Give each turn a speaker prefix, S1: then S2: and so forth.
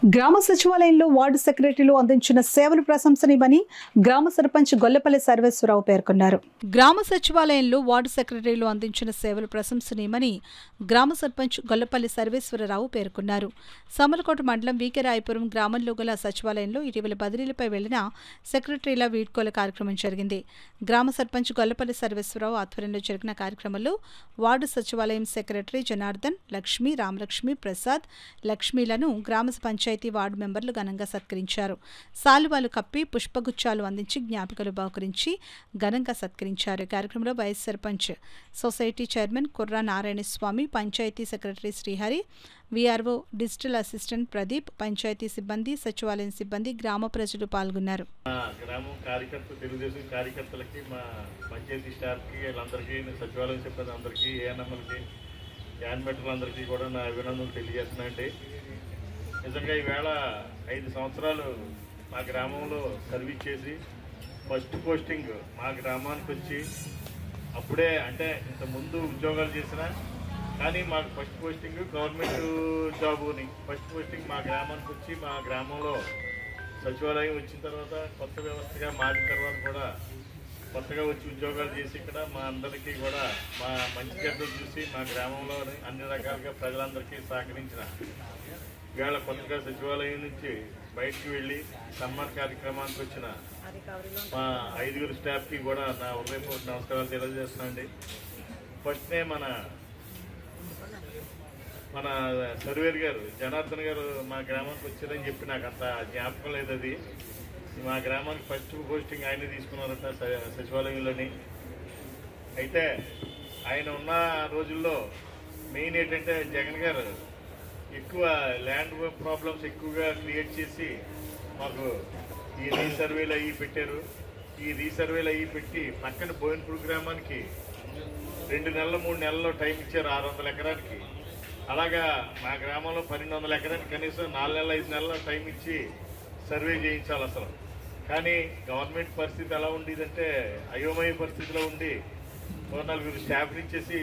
S1: గ్రామ సచివాలయంలో వార్డు సెక్రటరీలు అందించిన సేవలు ప్రశంసనీయమని గ్రామ సర్పంచ్ గొల్లపల్లి సర్వేశ్వరరావు పేర్కొన్నారు. గ్రామ సచివాలయంలో వార్డు సెక్రటరీలు అందించిన సేవలు ప్రశంసనీయమని గ్రామ సర్పంచ్ గొల్లపల్లి సర్వేశ్వరరావు పేర్కొన్నారు. సమలకోట మండలం వీకెరాయపురం గ్రామంలో గల సచివాలయంలో ఇటీవల బదిలీలపై వెళ్లిన సెక్రటరీల వీడ్కోల కార్యక్రమం జరిగింది. గ్రామ సర్పంచ్ గొల్లపల్లి సర్వేశ్వరరావు ఆధ్వర్యంలో జరిగిన కార్యక్రమంలో వార్డు సచివాలయం సెక్రటరీ జనార్దన్, లక్ష్మి, రామలక్ష్మి, ప్రసాద్, లక్ష్మీలను గ్రామ పంచాయతీ వార్డు మెంబర్లు ఘనంగా సత్కరించారు. సాలువాలు కప్పి పుష్పగుచ్చాలు అందించి జ్ఞాపికలు బహుకరించి ఘనంగా సత్కరించారు. కార్యక్రమంలో vice sarpanch society chairman Kurra Narayanaswamy, panchayat secretary Srihari, VRO, digital assistant Pradeep, panchayat సిబ్బంది, సచివాలయం సిబ్బంది, గ్రామ ప్రజలు పాల్గొన్నారు.
S2: గ్రామం కార్యకర్త తెలుగుదేశం కార్యకర్తలకి, మా పంచాయతీ స్టాఫ్కి, వీళ్ళందరికీ, సచివాలయం సిబ్బంది అందరికీ, ఏఎన్ఎంలకి, యాన్మెటర్లందరికీ కూడా నా అభినందనలు తెలియజేస్తున్నానండి. నిజంగా ఈవేళ 5 సంవత్సరాలు మా గ్రామంలో సర్వీస్ చేసి ఫస్ట్ పోస్టింగ్ మా గ్రామానికి వచ్చి, అప్పుడే అంటే ఇంతకుముందు ఉద్యోగాలు చేసిన కానీ మాకు ఫస్ట్ పోస్టింగ్ గవర్నమెంట్ జాబుని ఫస్ట్ పోస్టింగ్ మా గ్రామానికి వచ్చి, మా గ్రామంలో సచివాలయం వచ్చిన తర్వాత కొత్త వ్యవస్థగా మారిన తర్వాత కూడా కొత్తగా వచ్చి ఉద్యోగాలు చేసి ఇక్కడ మా అందరికీ కూడా మా మంచి చెడ్డలు చూసి మా గ్రామంలో అన్ని రకాలుగా ప్రజలందరికీ సహకరించిన ఇవాళ కొత్తగా సచివాలయం నుంచి బయటికి వెళ్ళి సన్మాన కార్యక్రమానికి వచ్చిన మా 5 స్టాఫ్కి కూడా నా హృదయపూర్వక నమస్కారాలు తెలియజేస్తున్నానండి. ఫస్ట్నే మన సర్వేర్ గారు జనార్దన్ గారు మా గ్రామానికి వచ్చారని చెప్పి నాకు అంత జ్ఞాపకం లేదు. అది మా గ్రామానికి ఫస్ట్ పోస్టింగ్ ఆయన తీసుకున్నారట సచివాలయంలోని. అయితే ఆయన ఉన్న రోజుల్లో మెయిన్ ఏంటంటే జగన్ గారు ఎక్కువ ల్యాండ్ ప్రాబ్లమ్స్ ఎక్కువగా క్రియేట్ చేసి మాకు ఈ రీసర్వేలు అయ్యి పెట్టారు. ఈ రీసర్వేలు అయ్యి పెట్టి పక్కన బోయినపూర్ గ్రామానికి 2 నెలలు 3 నెలల్లో టైం ఇచ్చారు 600 ఎకరానికి. అలాగా మా గ్రామంలో 1200 ఎకరానికి కనీసం 4 నెలలు 5 నెలల టైం ఇచ్చి సర్వే చేయించాలి అసలు. కానీ గవర్నమెంట్ పరిస్థితి ఎలా ఉండేదంటే అయోమయ పరిస్థితిలో ఉండి 4 స్టాఫ్ ఇచ్చేసి